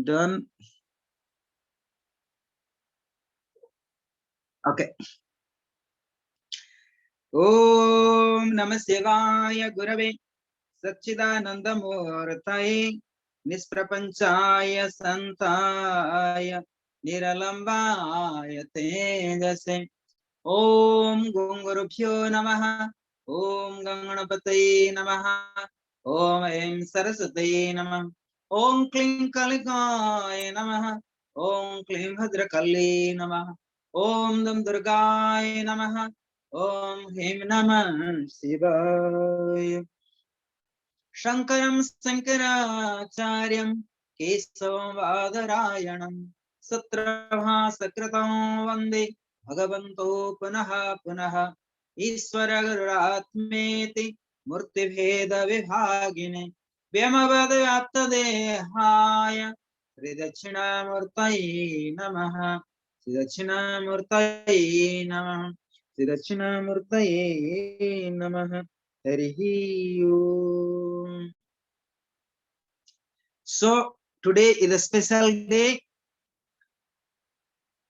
Done. Okay. Om Namah Shivaya Gurave Satchidanandamurtaye Nisprapanchaya Santaya Niralambaya Tejase Om Gungurubhyo Namaha Om Ganganapataye Namaha Om Aim Saraswataye Namaha Om Klim Kaligaya Namaha Om Klim Bhadrakalli Namaha Om Dam Durgaya Namaha Om Him Namah Shivaya Shankaram Sankaracharyam Kesavam Vadarayanam Satrabhasakritam Vande Bhagavanto Punaha Punaha Iswara Gururatmeti Murtibheda Vibhagine Vyamavadayapta Dehaya Sri Dakshinamurtaye Namaha Sri Dakshinamurtaye Namaha Sri Dakshinamurtaye Namaha Harihi Om. So today is a special day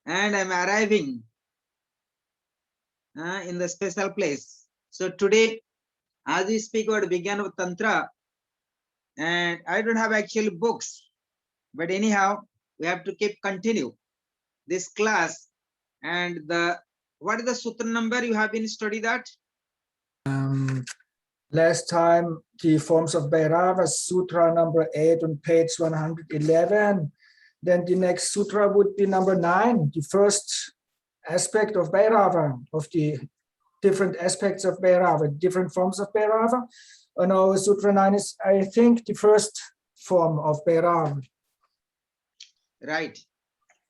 and I'm arriving in the special place. So today, as we speak about Vigyan of Tantra, and I don't have actual books, but anyhow, we have to keep continue this class. And what is the sutra number you have been study that? Last time, the forms of Bhairava, Sutra number 8 on page 111. Then the next sutra would be number 9, the first aspect of Bhairava, of the different aspects of Bhairava, different forms of Bhairava. No, Sutra 9 is, I think, the first form of Bhairava. Right.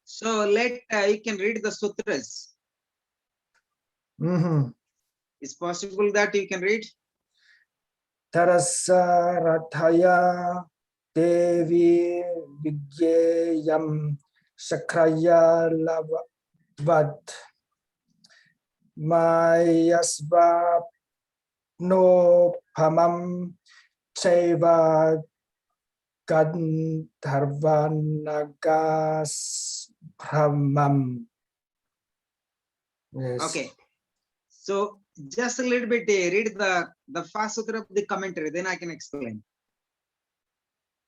So you can read the sutras. It's possible that you can read. Tarasa Rathaya Devi Vigyayam Sakraya Lavad Mayasva No Pamam Chaiva Gandharvanagas Brahmam. Yes. Okay. So just a little bit read the first sutra of the commentary, then I can explain.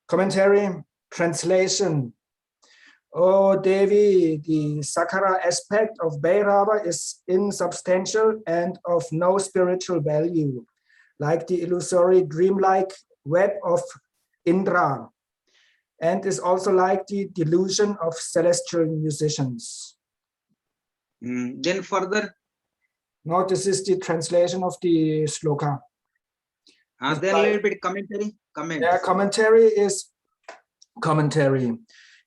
Commentary, translation. Oh Devi, the Sakara aspect of Bhairava is insubstantial and of no spiritual value, like the illusory dreamlike web of Indra, and is also like the delusion of celestial musicians. Then further. No, this is the translation of the sloka. Then a little bit commentary. Yeah, commentary is commentary.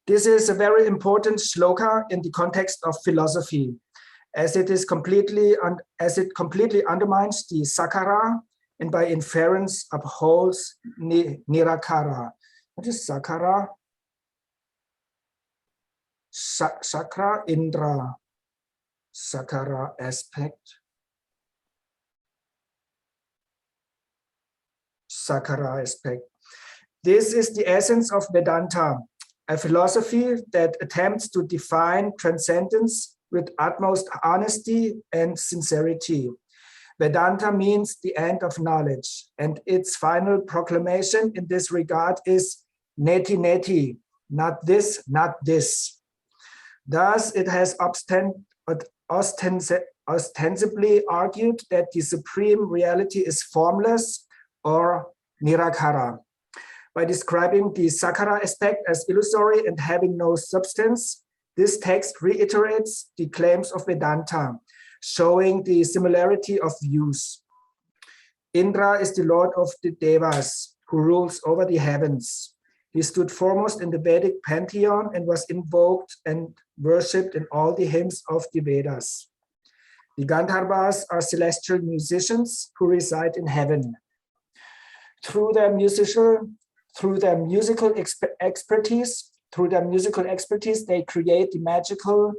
This is a very important sloka in the context of philosophy, as it completely undermines the Sakara and by inference upholds Nirakara. What is Sakara? Sakra Indra. Sakara aspect. Sakara aspect. This is the essence of Vedanta, a philosophy that attempts to define transcendence with utmost honesty and sincerity. Vedanta means the end of knowledge, and its final proclamation in this regard is neti neti, not this, not this. Thus, it has ostensibly argued that the supreme reality is formless or nirakara. By describing the Sakara aspect as illusory and having no substance, this text reiterates the claims of Vedanta, showing the similarity of views. Indra is the lord of the Devas, who rules over the heavens. He stood foremost in the Vedic pantheon and was invoked and worshipped in all the hymns of the Vedas. The Gandharvas are celestial musicians who reside in heaven. Through their musical expertise, they create the magical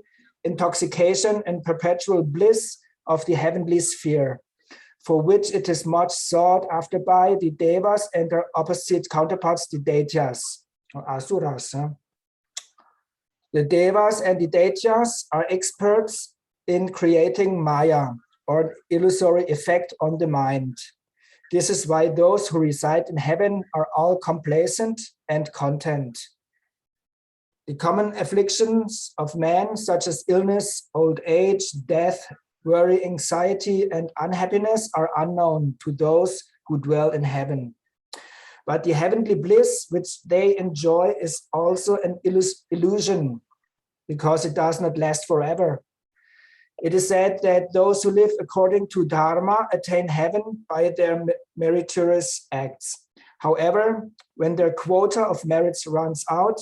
intoxication and perpetual bliss of the heavenly sphere, for which it is much sought after by the Devas and their opposite counterparts, the Daityas, or Asuras. The Devas and the Daityas are experts in creating Maya, or illusory effect on the mind. This is why those who reside in heaven are all complacent and content. The common afflictions of man, such as illness, old age, death, worry, anxiety, and unhappiness, are unknown to those who dwell in heaven. But the heavenly bliss which they enjoy is also an illusion, because it does not last forever. It is said that those who live according to Dharma attain heaven by their meritorious acts. However, when their quota of merits runs out,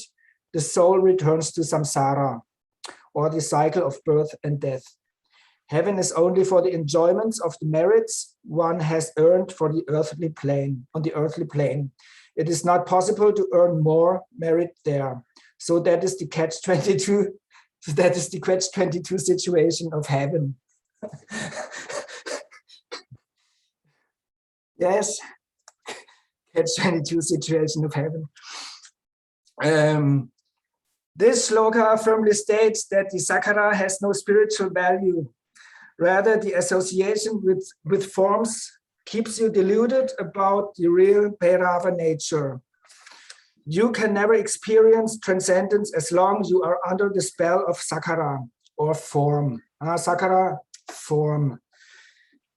the soul returns to samsara, or the cycle of birth and death. Heaven is only for the enjoyments of the merits one has earned for the earthly plane, on the earthly plane. It is not possible to earn more merit there. So that is the catch-22. That is the catch-22 situation of heaven. Yes, catch-22 situation of heaven. This shloka firmly states that the Sakhara has no spiritual value. Rather, the association with forms keeps you deluded about the real Bhairava nature. You can never experience transcendence as long as you are under the spell of Sakhara, or form. Sakhara, form.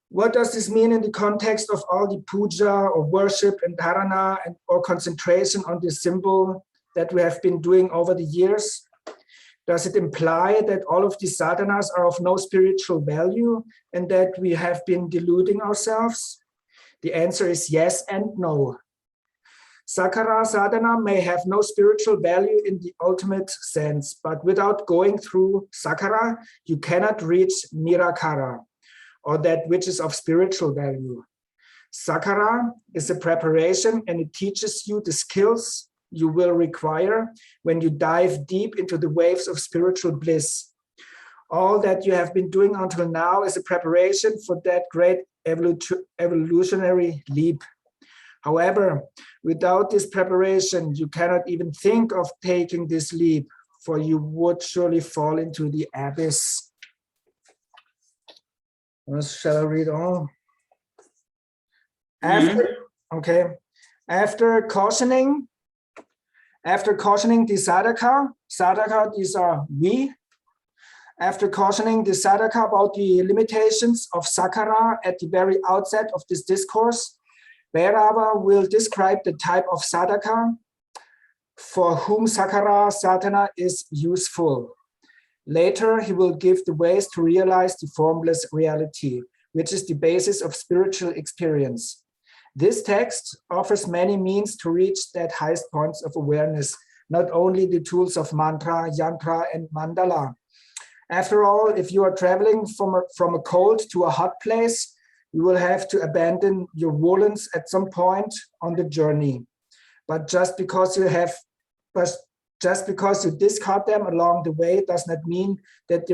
What does this mean in the context of all the puja or worship and dharana or concentration on the symbol that we have been doing over the years? Does it imply that all of these sadhanas are of no spiritual value and that we have been deluding ourselves? The answer is yes and no. Sakhara sadhana may have no spiritual value in the ultimate sense, but without going through Sakhara, you cannot reach Nirakara, or that which is of spiritual value. Sakhara is a preparation, and it teaches you the skills you will require when you dive deep into the waves of spiritual bliss. All that you have been doing until now is a preparation for that great evolutionary leap. However, without this preparation, you cannot even think of taking this leap, for you would surely fall into the abyss. Shall I read all? After cautioning the sadhaka, these are we. After cautioning the sadhaka about the limitations of Sakhara at the very outset of this discourse, Bhairava will describe the type of sadhaka for whom Sakhara sadhana is useful. Later, he will give the ways to realize the formless reality, which is the basis of spiritual experience. This text offers many means to reach that highest points of awareness, not only the tools of mantra, yantra, and mandala. After all, if you are traveling from a cold to a hot place, you will have to abandon your woolens at some point on the journey. But just because you discard them along the way does not mean that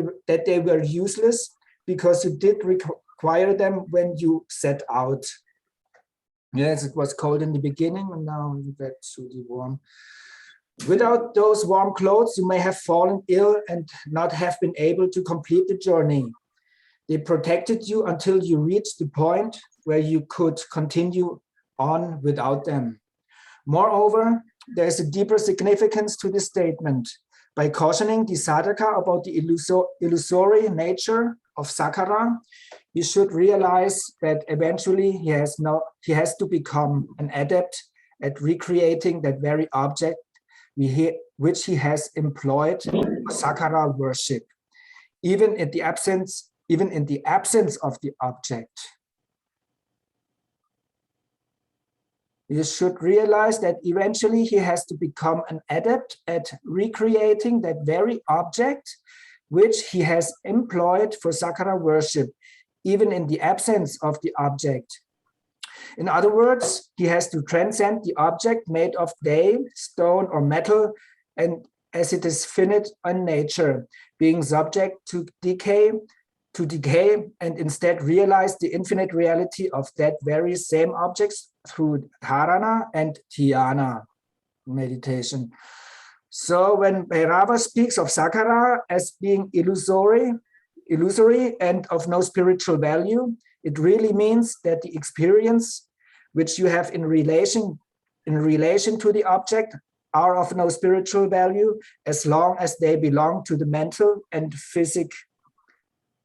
they were useless, because you did require them when you set out. Yes, it was cold in the beginning, and now you get to the warm. Without those warm clothes, you may have fallen ill and not have been able to complete the journey. They protected you until you reached the point where you could continue on without them. Moreover, there is a deeper significance to this statement. By cautioning the sadhaka about the illusory nature of Sakhara, he should realize that eventually he has to become an adept at recreating that very object which he has employed for Sakhara worship, even in the absence of the object. You should realize that eventually he has to become an adept at recreating that very object which he has employed for Sakhara worship, even in the absence of the object. In other words, he has to transcend the object made of clay, stone, or metal, and as it is finite in nature, being subject to decay, and instead realize the infinite reality of that very same objects through dharana and dhyana meditation. So when Bhairava speaks of Sakara as being illusory and of no spiritual value, it really means that the experience which you have in relation to the object are of no spiritual value as long as they belong to the mental and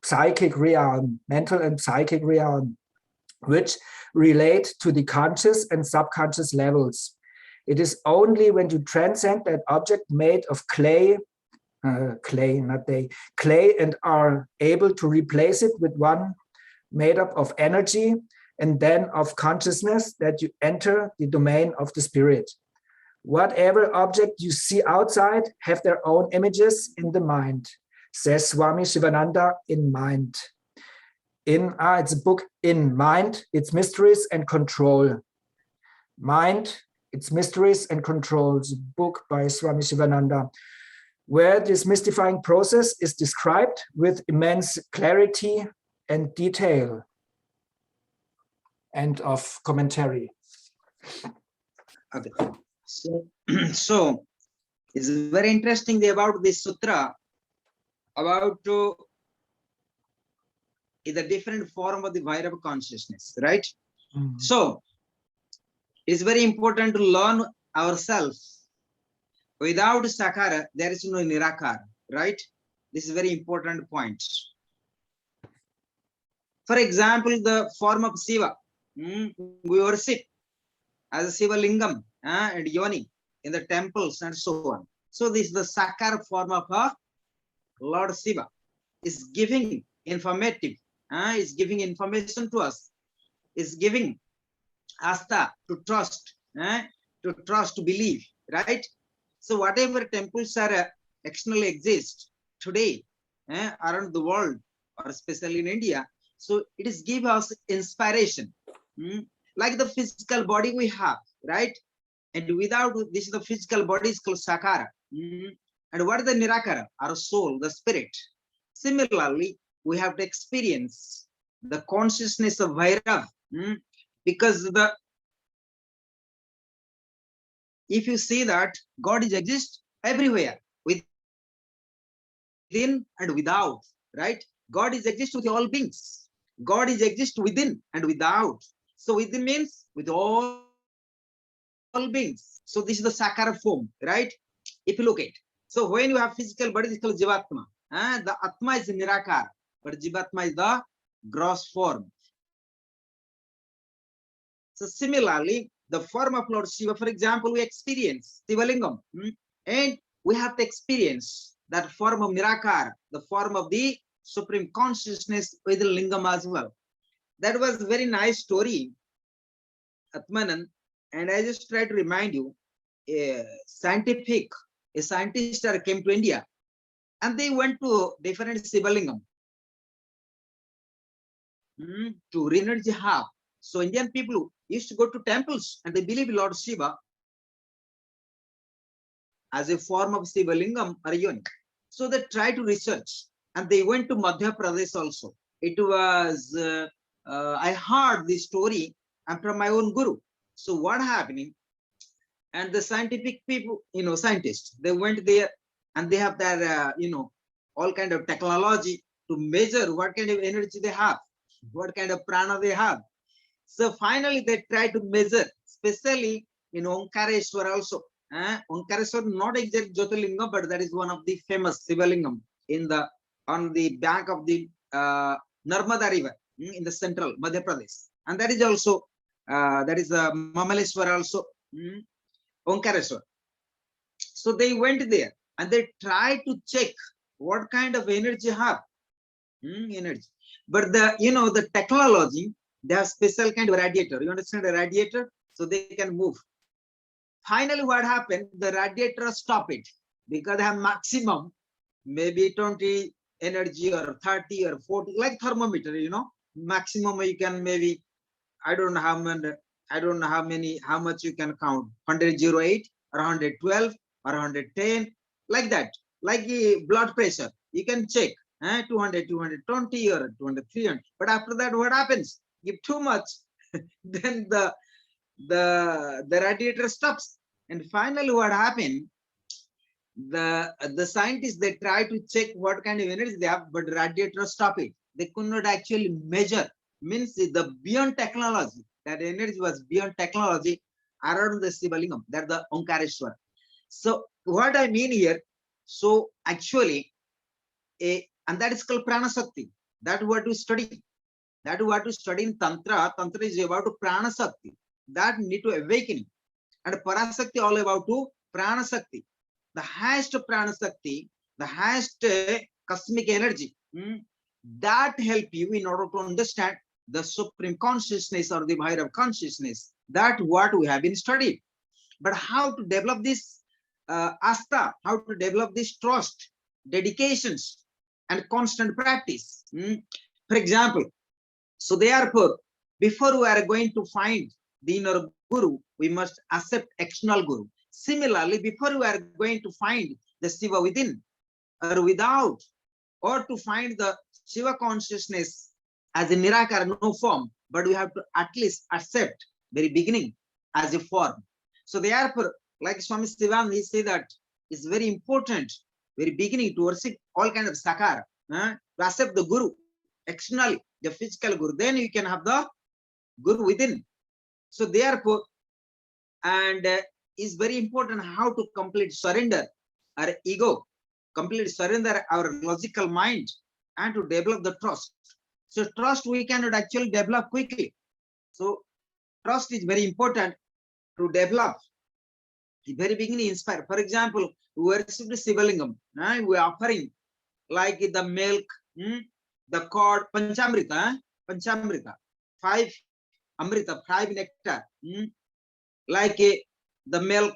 psychic realm, which relate to the conscious and subconscious levels. It is only when you transcend that object made of clay and are able to replace it with one made up of energy and then of consciousness that you enter the domain of the spirit. Whatever object you see outside have their own images in the mind, says Swami Shivananda in Mind. It's a book, In Mind, Its Mysteries and Control. Mind, Its Mysteries and Control, it's a book by Swami Shivananda, where this mystifying process is described with immense clarity and detail. End of commentary. Okay. So it's very interesting about this sutra about the different form of the Vairava consciousness, right? Mm. So it's very important to learn ourselves. Without Sakara, there is no Nirakara, right? This is a very important point. For example, the form of Shiva, we worship as a Shiva Lingam and Yoni in the temples and so on. So this is the Sakara form of Lord Shiva. Is giving informative, is giving information to us, is giving asta to trust, to believe, right? So whatever temples are externally exist today around the world, or especially in India, so it is give us inspiration, like the physical body we have, right? And without this, the physical body is called Sakara. And what is the Nirakara? Our soul, the spirit. Similarly, we have to experience the consciousness of Vairava, because if you see that God is exist everywhere, within and without, right? God is exist with all beings. God is exist within and without. So within means with all beings. So this is the Sakara form, right? If you look at, so when you have physical body, it's called Jivatma. The Atma is Nirakara, but Jivatma is the gross form. So similarly, the form of Lord Shiva, for example, we experience Shiva Lingam, and we have to experience that form of Nirakara, the form of the Supreme Consciousness with the Lingam as well. That was a very nice story, Atmanan, and I just try to remind you, a scientist came to India, and they went to different Shiva Lingam to re-energy hub. So Indian people used to go to temples and they believe Lord Shiva as a form of Shiva Lingam or Yoni. So they tried to research and they went to Madhya Pradesh also. It was, I heard this story and from my own guru. So what happening? And the scientific people, scientists, they went there and they have their, all kind of technology to measure what kind of energy they have, what kind of prana they have. So finally, they try to measure, especially in Omkareshwar also. Omkareshwar, not exact Jyotirlingam, but that is one of the famous Shivalingam on the bank of the Narmada River in the central Madhya Pradesh. And that is also, Mamaleshwar also, Omkareshwar. So they went there and they tried to check what kind of energy have. Energy. But the technology, they have special kind of radiator. You understand a radiator? So they can move. Finally, what happened? The radiator stopped it because they have maximum, maybe 20 energy or 30 or 40, like thermometer, maximum you can maybe, I don't know how many, how much you can count, 108 or 112 or 110, like that, like blood pressure. You can check 200, 220 or 200, 300. But after that, what happens? Give too much, then the radiator stops. And finally, what happened? the scientists, they try to check what kind of energy they have, but radiators stop it. They could not actually measure. Means the beyond technology, that energy was beyond technology around the Sivalingam, that the Omkareshwar. So what I mean here, so actually and that is called Prana Sakti. That what we study. That what we study in Tantra. Tantra is about Prana Sakti. That need to awakening. And Parasakti all about to Prana Sakti. The highest Prana Sakti, the highest cosmic energy, that help you in order to understand the supreme consciousness or the higher consciousness. That what we have been studied. But how to develop this asta, how to develop this trust, dedications, and constant practice. For example, so therefore, before we are going to find the inner guru, we must accept external guru. Similarly, before we are going to find the Shiva within or without, or to find the Shiva consciousness as a Nirakara, no form, but we have to at least accept very beginning as a form. So therefore, like Swami Sivan, he said that it's very important, very beginning to worship all kind of sakara, to accept the guru externally, the physical guru. Then you can have the guru within. So therefore, and is very important how to complete surrender our ego, complete surrender our logical mind, and to develop the trust. So trust we cannot actually develop quickly. So trust is very important to develop. The very beginning inspire. For example, we worship the Sivalingam, we are offering like the milk, the curd, Panchamrita, Panchamrita, 5 Amrita, 5 nectar, like the milk,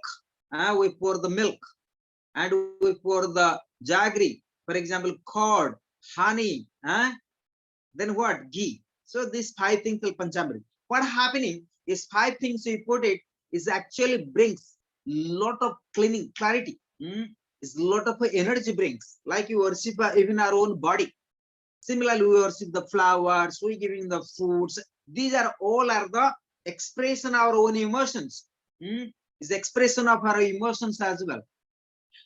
we pour the milk, and we pour the jaggery, for example, curd, honey, then what? Ghee. So these 5 things are Panchamrita. What happening is 5 things we put it is actually brings lot of cleaning, clarity, is lot of energy brings, like you worship even our own body. Similarly, we worship the flowers, we giving the foods. These are all are the expression of our own emotions. Is expression of our emotions as well.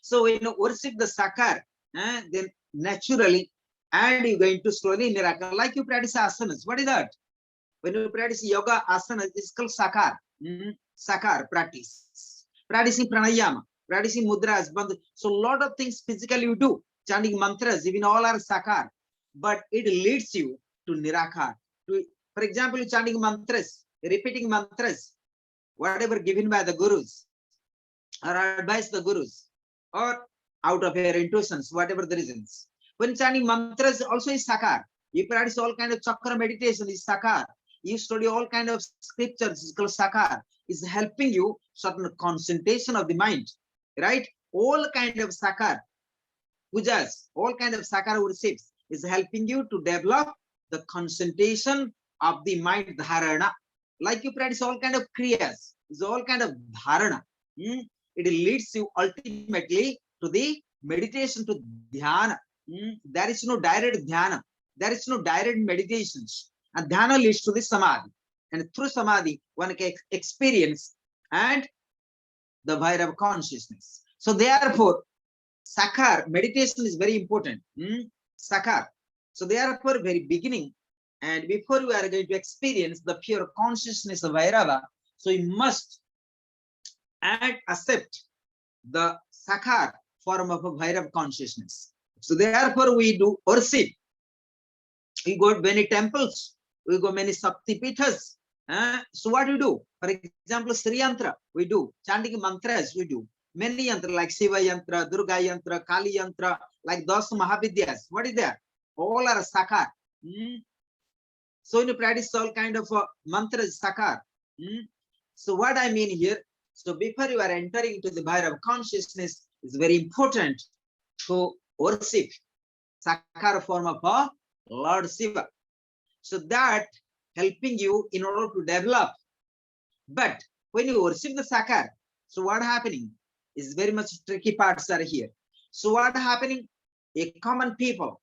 So when you worship the sakar, then naturally, and you're going to slowly Nirakara, like you practice asanas. What is that? When you practice yoga asana, it's called sakar. Sakar practice. Practicing pranayama, practicing mudras. So a lot of things physically you do, chanting mantras, even all are sakar. But it leads you to Nirakar. For example, chanting mantras, repeating mantras, whatever given by the gurus, or advised the gurus, or out of your intuitions, whatever the reasons. When chanting mantras also is sakar. You practice all kind of chakra meditation is sakar. You study all kind of scriptures is called sakar. Is helping you certain concentration of the mind, right? All kind of sakar pujas, all kind of sakar worships is helping you to develop the concentration of the mind dharana. Like you practice all kind of kriyas, is all kind of dharana. It leads you ultimately to the meditation, to dhyana. There is no direct dhyana. There is no direct meditations. And dhyana leads to the samadhi. And through samadhi, one can experience and the Bhairava consciousness. So therefore, sakar, meditation is very important. Sakar. So therefore, very beginning, and before we are going to experience the pure consciousness of Bhairava, so we must and accept the sakar form of a Bhairava consciousness. So therefore, we do worship. We go to many temples, we go many Sakti Pithas. So what do we do? For example, Sri Yantra, we do. Chanting mantras, we do. Many yantra like Shiva Yantra, Durga Yantra, Kali Yantra, like those Mahavidyas. What is there? All are sakar. So when you practice all kind of mantras, sakar. So what I mean here, so before you are entering into the Bhairava consciousness, it's very important to worship sakar form of Lord Shiva. So that helping you in order to develop. But when you worship the sakar, so what happening is very much tricky parts are here. So what happening? A common people,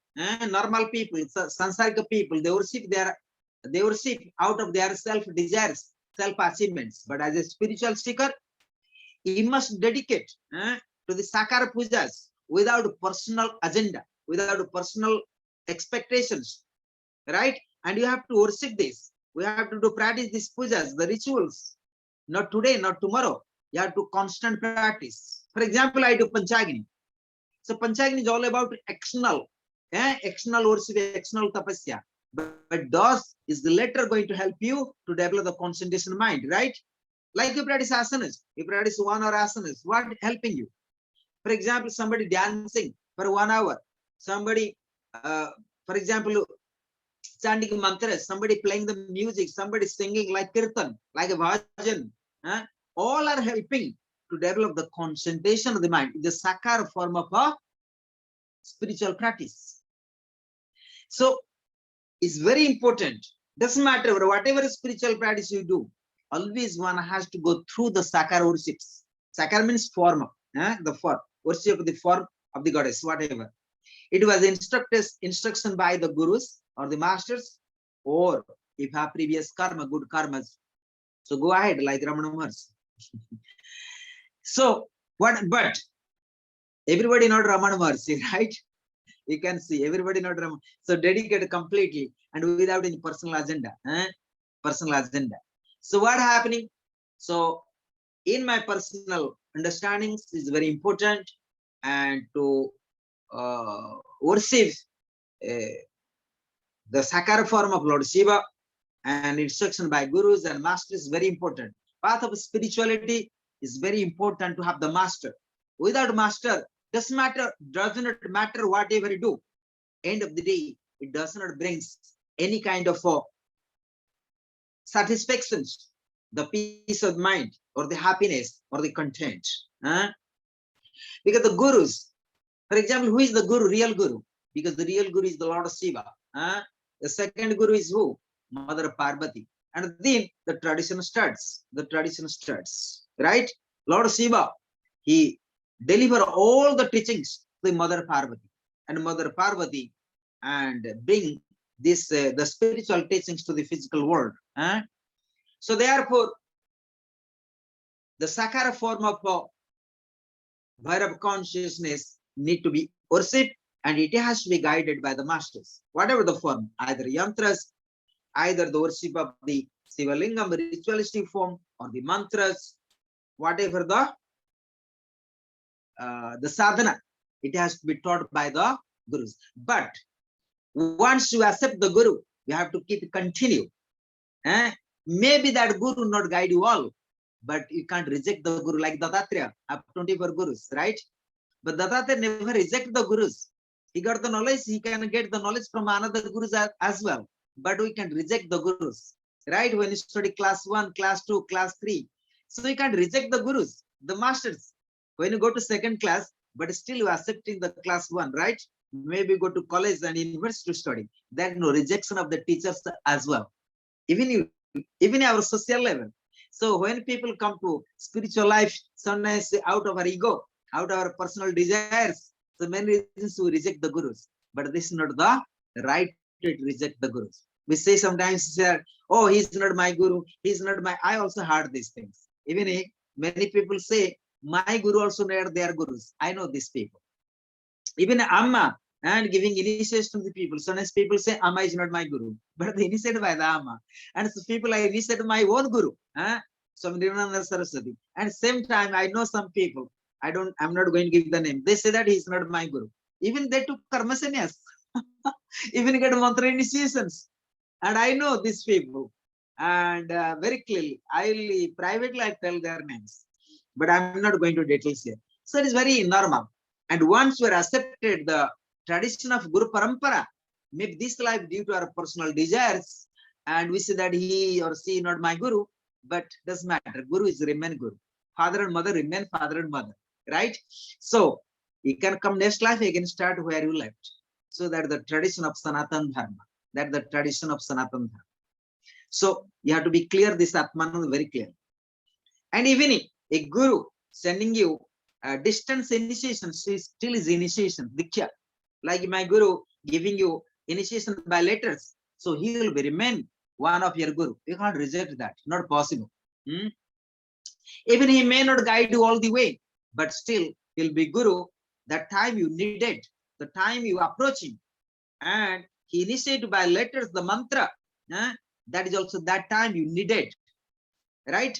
normal people, sansarika people, they worship out of their self desires, self achievements. But as a spiritual seeker, he must dedicate to the Sakara pujas without personal agenda, without personal expectations, right? And you have to worship this. We have to do practice these pujas, the rituals. Not today, not tomorrow. You have to constant practice. For example, I do Panchagini. So Panchagini is all about external, external worship, external tapasya. But DOS is the later going to help you to develop the concentration mind, right? Like you practice asanas, you practice 1 hour asanas, what helping you? For example, somebody dancing for 1 hour, somebody, for example, chanting mantras, somebody playing the music, somebody singing like kirtan, like a bhajan, all are helping to develop the concentration of the mind, the sakar form of a spiritual practice. So it's very important. Doesn't matter whatever spiritual practice you do, always one has to go through the sakar worships. Sakar means form, the form, worship of the form of the goddess, whatever. It was instruction by the gurus or the masters, or if have previous karma, good karmas. So go ahead, like Ramana Maharshi. So what? But everybody not Ramana Maharshi, right? You can see everybody not Ramana. So dedicated completely and without any personal agenda. Personal agenda. So what happening? So in my personal understandings is very important, and to worship the Sakara form of Lord Shiva and instruction by gurus and masters is very important. Path of spirituality is very important to have the master. Without master, doesn't matter whatever you do. End of the day, it does not bring any kind of satisfactions, the peace of mind or the happiness or the content. Because the gurus, for example, who is the guru, real guru? Because the real guru is the Lord Shiva. The second guru is who? Mother Parvati. And then the tradition starts. The tradition starts, right? Lord Shiva, he deliver all the teachings to Mother Parvati, and Mother Parvati and bring this the spiritual teachings to the physical world. So therefore, the Sakara form of Bhairava consciousness need to be worshipped, and it has to be guided by the masters, whatever the form, either yantras, either the worship of the Sivalingam ritualistic form, or the mantras, whatever the sadhana, it has to be taught by the gurus. But once you accept the guru, you have to keep it continue. Maybe that guru not guide you all, but you can't reject the guru, like Dattatreya have 24 gurus, right? But Dattatreya never reject the gurus. He got the knowledge, he can get the knowledge from another gurus as well. But we can reject the gurus, right? When you study class 1, class 2, class 3, so you can't reject the gurus, the masters. When you go to second class, but still you are accepting the class 1, right? Maybe go to college and university to study. There is no rejection of the teachers as well. Even our social level. So when people come to spiritual life, sometimes out of our ego, out of our personal desires, so many reasons we reject the gurus. But this is not the right way to reject the gurus. We say sometimes, oh, he's not my guru, he's not my. I also heard these things. Even if many people say, my guru also not their gurus. I know these people. Even Amma and giving initiation to the people. Sometimes people say, Amma is not my guru, but they initiated by the Amma. And so people I initiated my own guru. Some Nirvananda Saraswati. And same time, I know some people. I'm not going to give the name. They say that he's not my guru. Even they took karma sannyas. Even get mantra initiations. And I know these people. And very clearly, privately I tell their names. But I'm not going to details here. So it is very normal. And once we are accepted the tradition of Guru Parampara, maybe this life due to our personal desires, and we say that he or she not my guru, but doesn't matter. Guru is remain guru. Father and mother remain father and mother, right? So you can come next life, you can start where you left. So that the tradition of Sanatan Dharma, that the tradition of Sanatan Dharma. So you have to be clear, this Atmananda very clear. And even if a guru sending you distance initiation, still is initiation, Diksha. Like my guru giving you initiation by letters, so he will be remain one of your guru. You can't reject that, not possible. Even he may not guide you all the way, but still he'll be Guru, that time you needed, the time you approach him, and he initiated by letters the mantra, that is also that time you needed, right?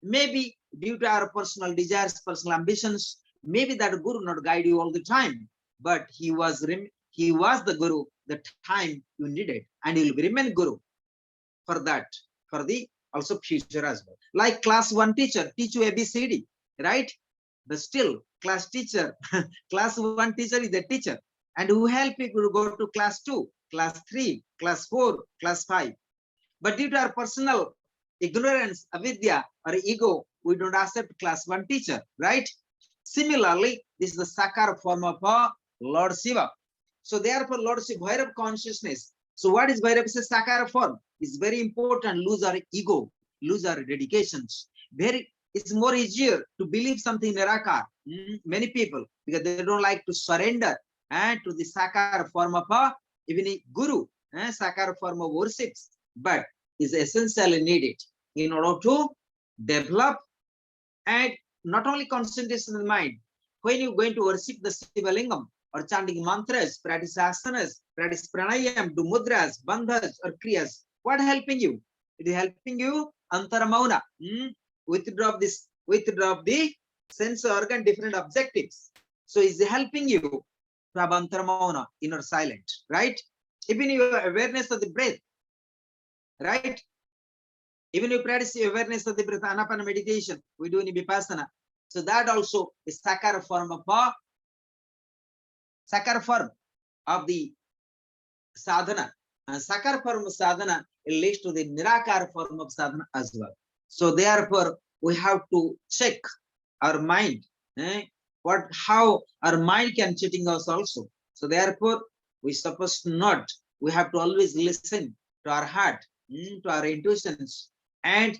Maybe due to our personal desires, personal ambitions, maybe that Guru not guide you all the time, but he was the Guru the time you needed, and he will remain Guru for that, for the also future as well. Like class 1 teacher teach you ABCD, right? But still class teacher, class 1 teacher is a teacher, and who help you to go to class 2, class 3, class 4, class 5. But due to our personal ignorance, avidya or ego, we don't accept class 1 teacher, right? Similarly, this is the sakara form of Lord Shiva. So therefore, Lord Shiva, Bhairav consciousness. So what is Bhairav's sakara form? It's very important. Lose our ego, lose our dedications. It's more easier to believe something Nirakar. Many people, because they don't like to surrender to the sakara form of even a guru, sakara form of worships, but is essentially needed in order to develop and not only concentration in the mind. When you're going to worship the Shiva Lingam or chanting mantras, practice asanas, practice pranayam, do mudras, bandhas or kriyas, what helping you? It is helping you antaramauna, withdraw the sense organ, different objectives. So it's helping you to have antaramauna, inner silent, right? Even your awareness of the breath, right? Even you practice the awareness of the breath, anapana meditation, we do in vipassana. So that also is sakara form of the sadhana. And sakara form of sadhana, it leads to the nirakara form of sadhana as well. So therefore, we have to check our mind, how our mind can cheating us also. So therefore, we suppose not. We have to always listen to our heart, to our intuitions, and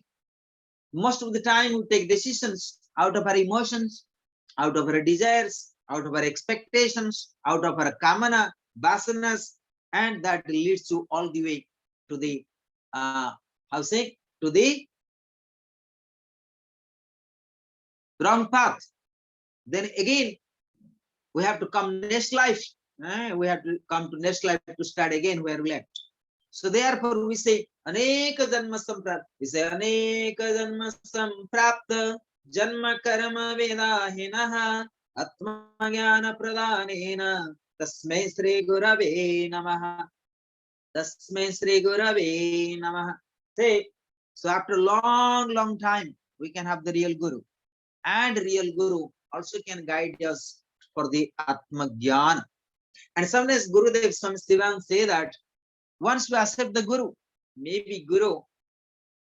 most of the time we take decisions out of our emotions, out of our desires, out of our expectations, out of our kamana, vasanas, and that leads you all the way to the to the wrong path. Then again, we have to come next life. We have to come to next life to start again where we left. So therefore we say aneka janma samprapta. We say aneka janma samprapta janma karma vedahinaha atma jnana pradhanena tasmai Sri Gurave namaha. Tasmai Sri Gurave namaha. Say, so after a long time, we can have the real Guru. And real Guru also can guide us for the Atma Jnana. And sometimes Gurudev, some Sivan say that once we accept the Guru, maybe Guru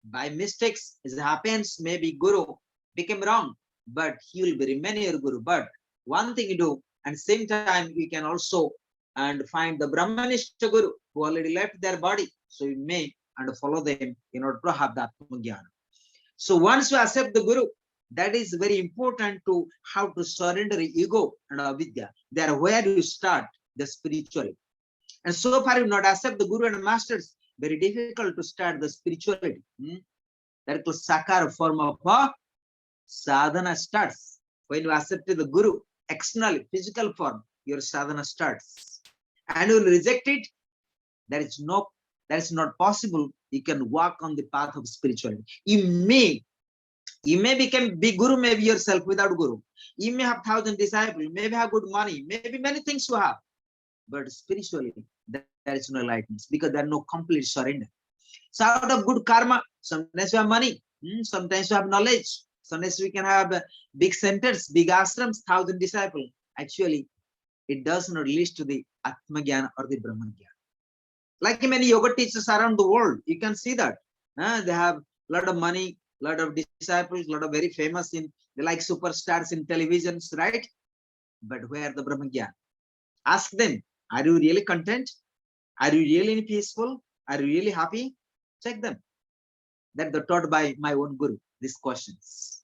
by mistakes it happens, maybe Guru became wrong, but he will be remain your Guru. But one thing you do, and same time we can also and find the Brahmanishta Guru who already left their body. So you may and follow them in order to have the Atma Jnana. So once you accept the Guru, that is very important to how to surrender ego and avidya. They are where you start the spirituality. And so far you not accept the Guru and masters, very difficult to start the spirituality. That is sakara form of sadhana starts. When you accept the Guru externally, physical form, your sadhana starts. And you will reject it, that is not possible. You can walk on the path of spirituality. You may become big Guru, maybe yourself without Guru. You may have 1,000 disciples, maybe have good money, maybe many things you have. But spiritually, there is no enlightenment because there is no complete surrender. So out of good karma, sometimes you have money, sometimes you have knowledge, sometimes we can have big centers, big ashrams, 1,000 disciples. Actually, it does not lead to the Atma Jnana or the Brahman Jnana. Like many yoga teachers around the world, you can see that. They have a lot of money, a lot of disciples, a lot of very famous they like superstars in televisions, right? But where the Brahman Jnana? Ask them, are you really content? Are you really peaceful? Are you really happy? Check them. That they're taught by my own Guru, these questions.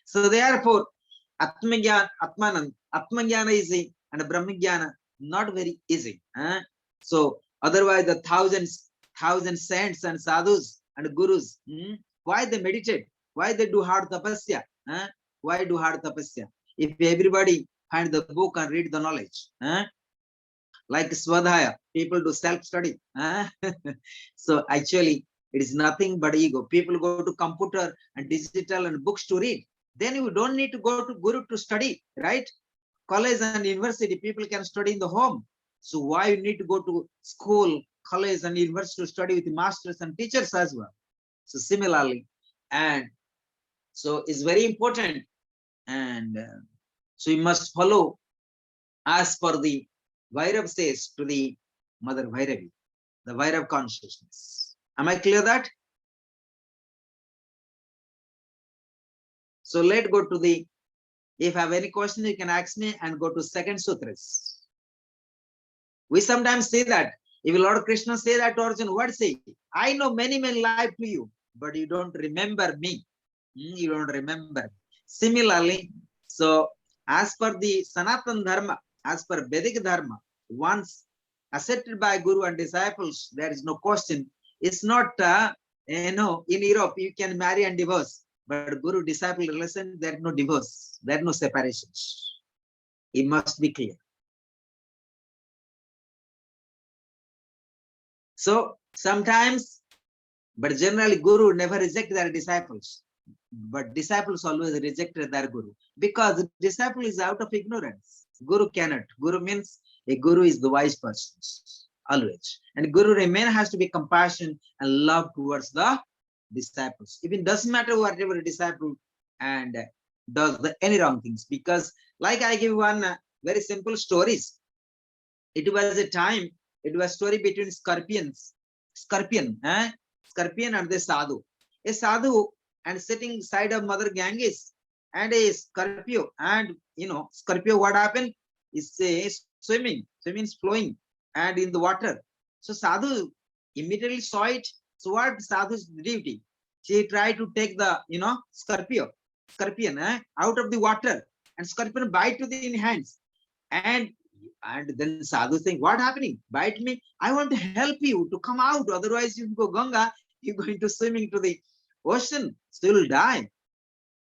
So therefore, Atma Jnana is easy and Brahma Jnana not very easy. So otherwise the thousand saints and sadhus and gurus, why they meditate? Why they do hard tapasya? Why do hard tapasya? If everybody find the book and read the knowledge. Like Swadhyaya, people do self-study. So actually, it is nothing but ego. People go to computer and digital and books to read. Then you don't need to go to Guru to study, right? College and university, people can study in the home. So why you need to go to school, college and university to study with masters and teachers as well? So similarly, and so it's very important. And so you must follow as per the Vairav says to the Mother Vairavi, the Vairav consciousness. Am I clear that? So let's go to the, if you have any question, you can ask me and go to second sutras. We sometimes say that, if Lord Krishna say that to Arjuna, what say? I know many life to you, but you don't remember me. You don't remember. Similarly, so as per the Sanatan Dharma, as per Vedic Dharma, once accepted by Guru and disciples, there is no question. It's not, in Europe, you can marry and divorce, but Guru disciple relation, there is no divorce, there are no separations. It must be clear. So sometimes, but generally, Guru never reject their disciples. But disciples always rejected their Guru because the disciple is out of ignorance. Guru cannot. Guru means a Guru is the wise person always. And Guru remain has to be compassion and love towards the disciples. Even doesn't matter whatever a disciple and does any wrong things. Because like I give one very simple stories. It was a time, it was a story between scorpion and the sadhu. A sadhu and sitting side of Mother Ganges and a Scorpio, and Scorpio, what happened is swimming is flowing and in the water. So Sadhu immediately saw it. So what Sadhu's duty? She tried to take the scorpion out of the water, and scorpion bite to the hands, and then Sadhu saying, what happening? Bite me? I want to help you to come out, otherwise you go Ganga, you're going to swimming to the ocean, so you'll die.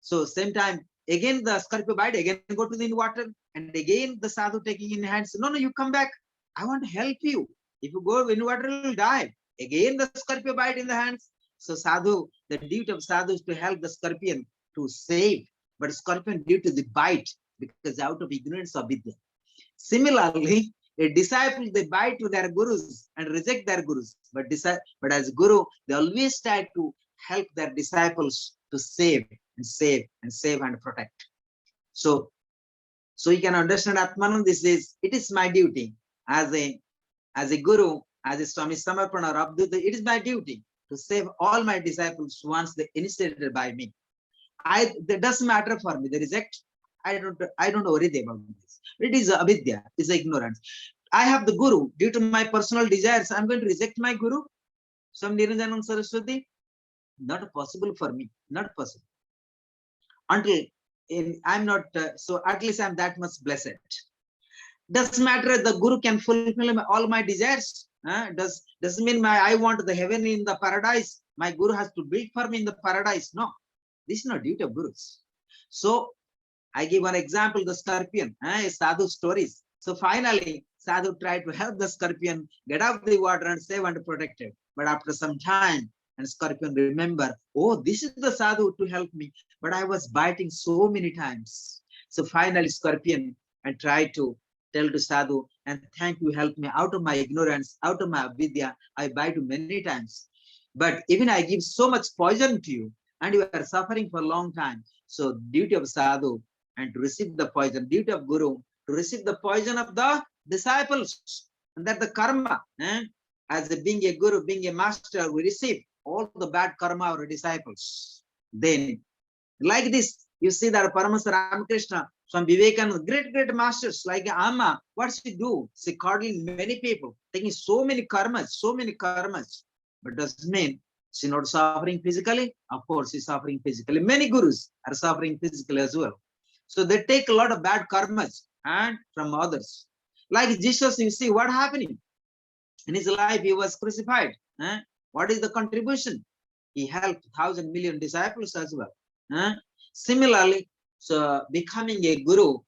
So same time, again the Scorpio bite, again go to the water, and again the Sadhu taking in hands, no, you come back, I want to help you. If you go in water, you'll die. Again the Scorpio bite in the hands. So Sadhu, the duty of Sadhu is to help the scorpion to save, but scorpion due to the bite, because out of ignorance of Vidya. Similarly, a disciple, they bite to their gurus and reject their gurus, but as Guru, they always try to help their disciples to save and protect. So you can understand Atmanand, it is my duty as a Guru, as a Swami Samarpana or Abdul, it is my duty to save all my disciples once they initiated by me. That doesn't matter for me, they reject, I don't worry about this. It is avidya, is ignorance. I have the Guru, due to my personal desires, I'm going to reject my Guru. Swami Niranjananda Saraswati, not possible for me, not possible. Until I'm not, so at least I'm that much blessed. Doesn't matter, the Guru can fulfill all my desires. Doesn't mean I want the heaven in the paradise. My Guru has to build for me in the paradise. No, this is not duty of Gurus. So I give one example, the scorpion, Sadhu stories. So finally, Sadhu tried to help the scorpion get out of the water and save and protect it. But after some time, and scorpion remember, oh, this is the Sadhu to help me, but I was biting so many times. So finally, scorpion and tried to tell to Sadhu, and thank you, help me out of my ignorance, out of my avidya, I bite you many times. But even I give so much poison to you, and you are suffering for a long time. So duty of Sadhu and to receive the poison, duty of Guru to receive the poison of the disciples, and that the karma, as being a Guru, being a master, we receive all the bad karma of our disciples. Then, like this, you see that Paramahansa Ramakrishna, Swami Vivekananda, great masters like Amma, what she do? She coddling many people, taking so many karmas, but doesn't mean she's not suffering physically. Of course, she's suffering physically. Many gurus are suffering physically as well. So they take a lot of bad karmas and from others. Like Jesus, you see what happening in his life. He was crucified. What is the contribution? He helped 1,000 million disciples as well. Similarly, so becoming a Guru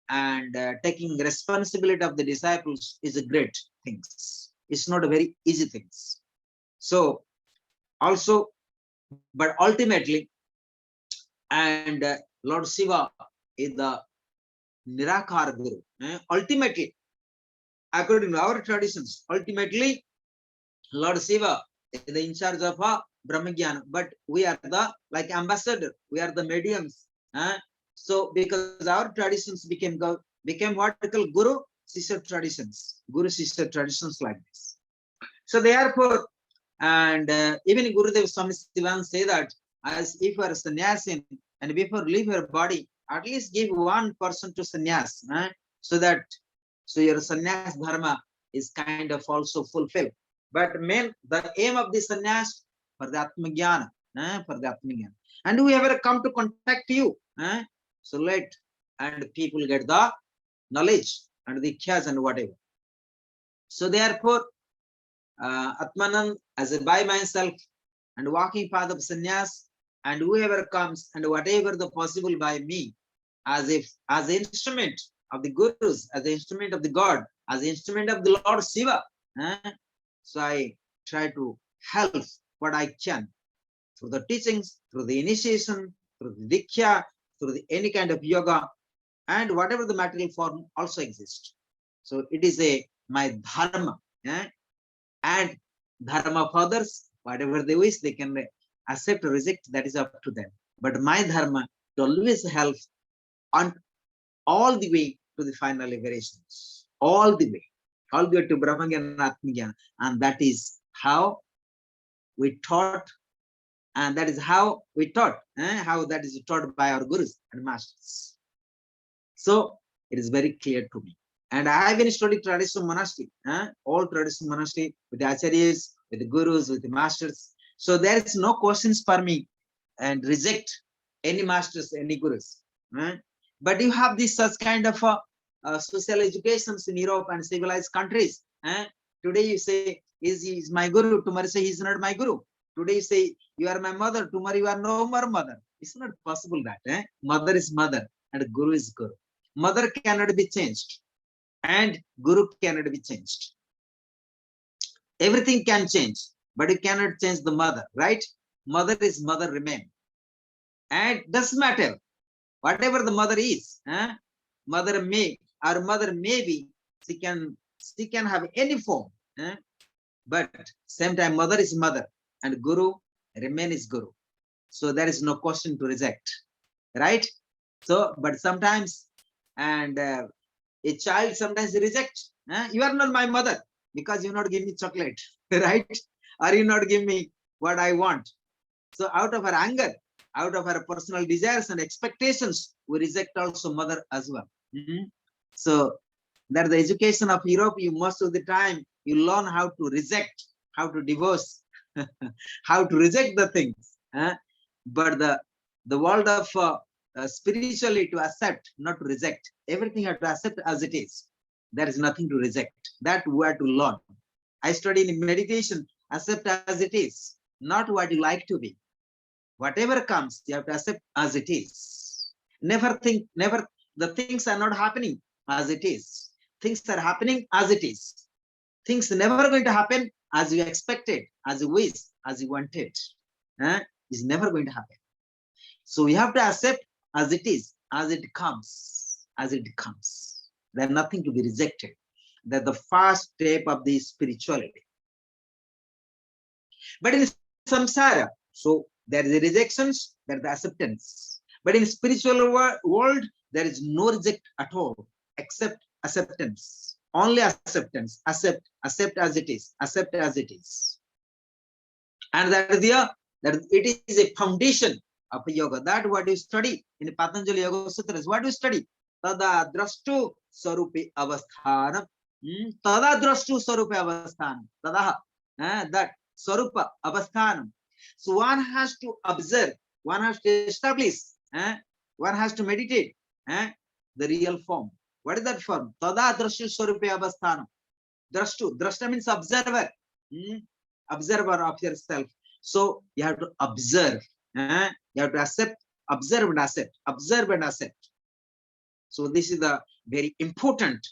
and taking responsibility of the disciples is a great thing. It's not a very easy thing. So also, but ultimately, and Lord Shiva is the Nirakar Guru. Ultimately, according to our traditions, ultimately, Lord Shiva is the in charge of Brahmagyan, but we are the like ambassador, we are the mediums. So because our traditions became what we call Guru Sisya traditions, Guru Sisya traditions like this. So therefore, and even Gurudev Swami Sivan say that as if you are a sannyasin and before leave your body, at least give one person to sannyas, so that so your sannyas dharma is kind of also fulfilled. But the aim of the sannyas for the Atmajnana, for the Atmajnana. And whoever come to contact you, so let and people get the knowledge and the ikhyas and whatever. So therefore, Atmanand as a by myself and walking path of sannyas, and whoever comes and whatever the possible by me, as if as an instrument of the gurus, as an instrument of the God, as an instrument of the Lord Shiva. So I try to help what I can through the teachings, through the initiation, through the diksha, through the any kind of yoga, and whatever the material form also exists. So it is my dharma, and dharma of others, whatever they wish, they can accept or reject, that is up to them. But my dharma to always help on all the way to the final liberations, all the way to Brahmagyan and Atmagyan, and that is how we taught, and that is how we taught, how that is taught by our gurus and masters. So it is very clear to me. And I have been studying traditional monastery, all traditional monastery with the acharyas, with the gurus, with the masters. So there is no questions for me and reject any masters, any gurus. But you have this such kind of social educations in Europe and civilized countries. Today you say, is my guru, tomorrow say he's not my guru. Today you say, you are my mother, tomorrow you are no more mother. It's not possible that. Mother is mother and guru is guru. Mother cannot be changed and guru cannot be changed. Everything can change, but you cannot change the mother, right? Mother is mother remain. And doesn't matter whatever the mother is, mother may be, she can have any form, but same time mother is mother and guru remain is guru. So there is no question to reject, right? So but sometimes, and a child sometimes rejects, you are not my mother because you not give me chocolate, right? Or you not give me what I want. So out of our anger, out of our personal desires and expectations, we reject also mother as well. So that the education of Europe, you most of the time you learn how to reject, how to divorce, how to reject the things. But the world of spiritually to accept, not to reject. Everything you have to accept as it is. There is nothing to reject. That we have to learn. I study in meditation, accept as it is, not what you like to be. Whatever comes, you have to accept as it is. Never, the things are not happening as it is. Things are happening as it is. Things are never going to happen as you expected, as you wish, as you wanted. It's never going to happen. So we have to accept as it is, as it comes, as it comes. There's nothing to be rejected. That's the first step of the spirituality. But in samsara, so there is a rejections, there is the acceptance. But in spiritual world, there is no reject at all, except acceptance. Only acceptance. Accept as it is. Accept as it is. And that it is a foundation of yoga. That what you study in Patanjali Yoga Sutras. What do you study? Tada drashtu sarupi avasthanam. Tada drashtu sarupi avasthanam. Tada. That sarupa avasthanam. So one has to observe, one has to establish, one has to meditate the real form. What is that form? Tada drashtu sarupi avasthanam. Drashta means observer. Observer of yourself. So you have to observe. You have to accept, observe and accept, observe and accept. So this is the very important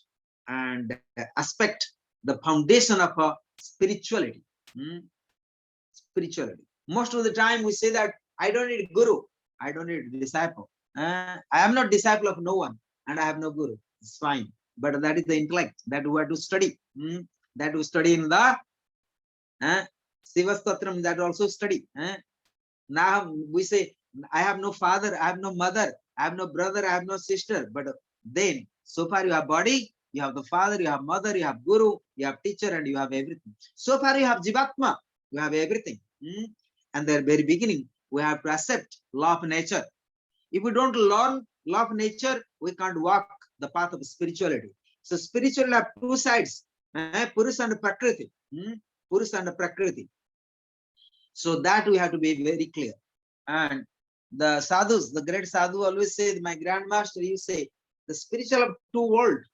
and aspect, the foundation of spirituality. Spirituality. Most of the time we say that I don't need guru, I don't need disciple. I am not disciple of no one, and I have no guru. It's fine, but that is the intellect that we have to study. That we study in the Sivastatram, that also study. Now we say, I have no father, I have no mother, I have no brother, I have no sister. But then, so far you have body, you have the father, you have mother, you have guru, you have teacher, and you have everything. So far you have Jivatma, you have everything. And the very beginning, we have to accept law of nature. If we don't learn law of nature, we can't walk the path of spirituality. So spirituality have two sides, Purusha and Prakriti. Purusha and Prakriti. So that we have to be very clear. And the sadhus, the great sadhu always say, my grandmaster, you say, the spiritual of two worlds,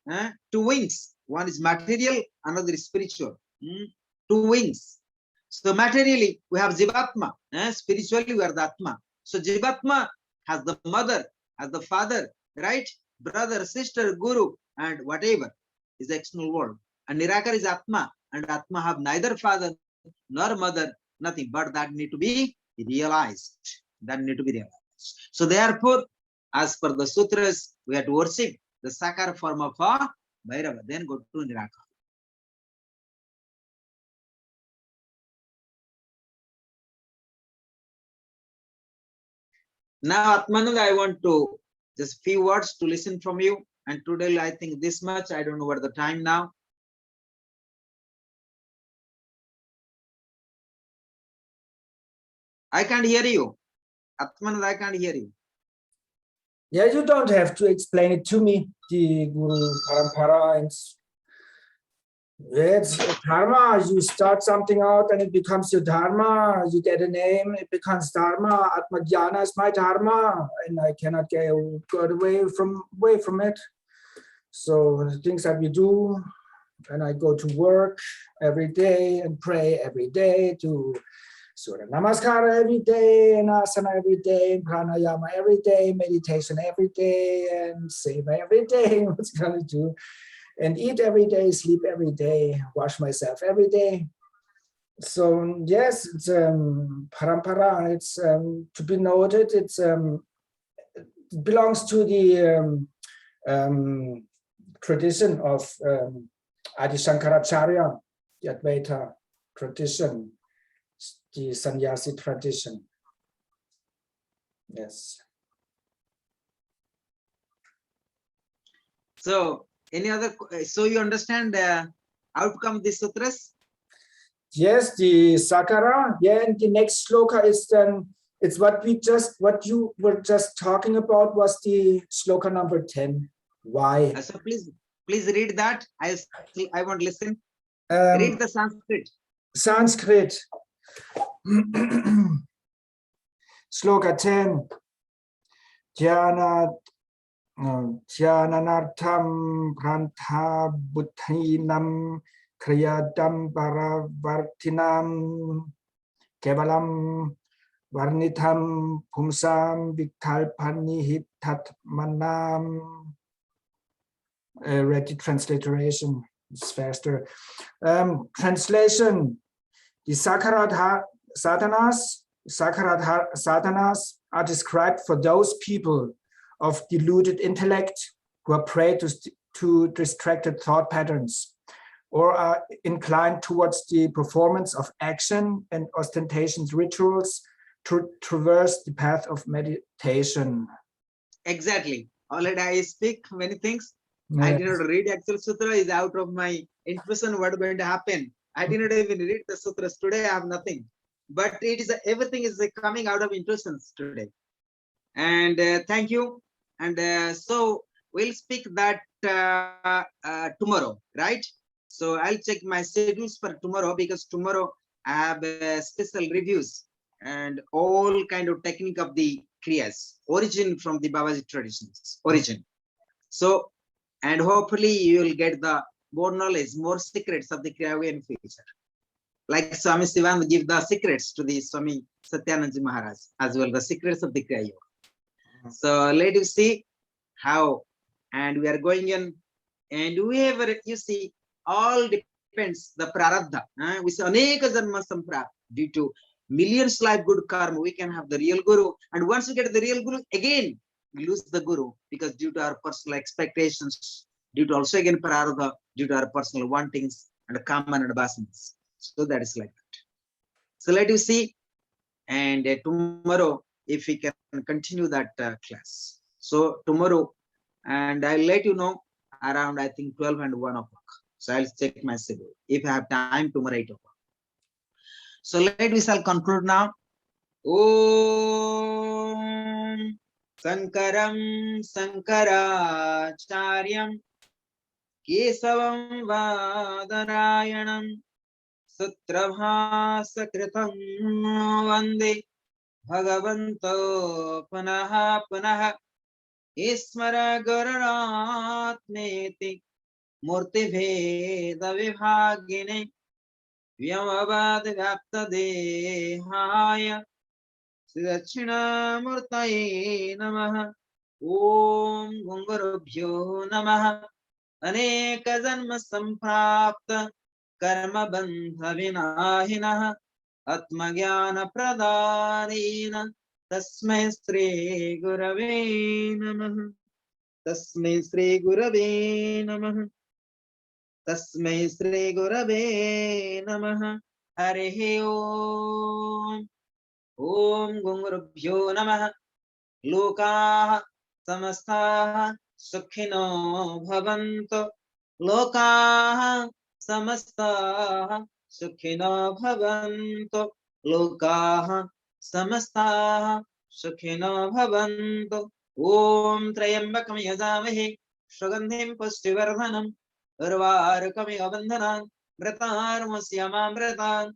two wings. One is material, another is spiritual. Two wings. So materially, we have Jivatma. Spiritually, we are the Atma. So Jivatma has the mother, has the father, right? Brother, sister, guru, and whatever is the external world. And Nirakara is Atma, and Atma have neither father nor mother, nothing, but that need to be realized. That need to be realized. So therefore, as per the sutras, we have to worship the Sakara form of Bhairava, then go to Nirakara. Now, Atmanand, I want to just few words to listen from you. And today, I think this much. I don't know what the time now. I can't hear you. Atmanand, I can't hear you. Yeah, you don't have to explain it to me, the Guru Parampara. And it's dharma. You start something out and it becomes your dharma. You get a name, it becomes dharma. Atmajnana is my dharma, and I cannot get away from it. So the things that we do, and I go to work every day and pray every day, to Surya Namaskara every day, and asana every day, and pranayama every day, meditation every day, and seva every day. What's gonna do? And eat every day, sleep every day, wash myself every day. So yes, it's parampara. It's to be noted. It's it belongs to the tradition of Adi Shankaracharya, the Advaita tradition, the Sannyasi tradition. Yes. So, any other? So you understand the outcome of these sutras? Yes, the Sakara. Yeah, and the next sloka is then. It's what you were just talking about was the sloka number 10. Why? So please read that. I want to listen. Read the Sanskrit. Sanskrit. Sloka 10. Jnanartham prantha buddhinam kriyadam paravartinam kevalam varnitam pumsam vikalpanihitatmanam. Read the transliteration. It's faster. Translation. The Sakarat sadhanas are described for those people of deluded intellect who are prey to distracted thought patterns, or are inclined towards the performance of action and ostentations rituals to traverse the path of meditation. Exactly. Already I speak many things. Yes. I did not read actual sutra, is out of my intuition what is going to happen. I did not even read the sutras. Today I have nothing. But it is everything is coming out of intuitions today. And thank you. And so we'll speak that tomorrow, right? So I'll check my schedules for tomorrow, because tomorrow I have special reviews and all kind of technique of the Kriyas, origin from the Babaji traditions, origin. So, and hopefully you will get the more knowledge, more secrets of the Kriya in future. Like Swami Sivan give the secrets to the Swami Satyananda Maharaj, as well the secrets of the Kriya Yoga. So let us see how and we are going in, and whoever you see, all depends the prarabdha. We see aneka janma samprapta. Due to millions life good karma, we can have the real guru, and once we get the real guru, again we lose the guru because due to our personal expectations, due to also again prarabdha, due to our personal wantings and common and vasanas. So that is like that. So let you see, and tomorrow if we can continue that class. So tomorrow, and I'll let you know around I think 12 and 1 o'clock. So I'll check my schedule if I have time tomorrow 8 o'clock. So let we shall conclude now. Om Sankaram Sankaracharyam Kesavam Vadarayanam Sutrabhasakritam Vande Bhagavanto Punaha Punaha Ismara Gururatmeti Murti Bheda Vibhagine Vyamavad Vyapta Dehaya Sri Dakshinamurtaye Namaha Om Gungurubhyo Namaha Aneka Janma Samprapta Karma Bandha Vinahinaha Atmagyana Pradarena Tasmai Sri Gurave Namaha Tasmai Sri Gurave Namaha Tasmai Sri Gurave Namaha Hare Om Om Gungurubhyo Namaha Lokaha Samastaha Sukhino Bhavantu Lokaha Samastaha Sukhino Bhavantu Lokaha Samastaha Sukhino Bhavantu Om Trayambakam Yajamahe Sugandhim Pushtivardhanam Urvarukam Yavandhanan Mritarmasyamamritan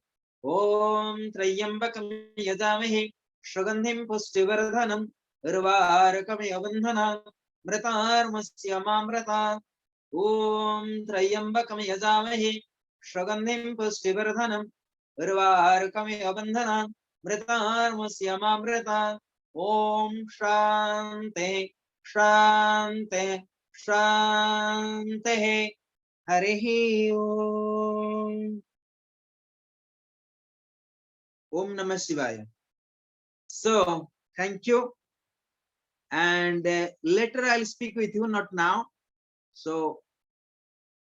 Om Trayambakam Yajamahe Sugandhim Pushtivardhanam Urvarukam Yavandhanan Mritarmasyamamritan Om Trayambakam Yajamahe Sugandhim Pushtivardhanam Urvarukam Yavandhanan Mritarmasyamamritan Om Shanti Shanti Shanti Hare Om Om Namah Shivaya. So thank you, and later I'll speak with you, not now. So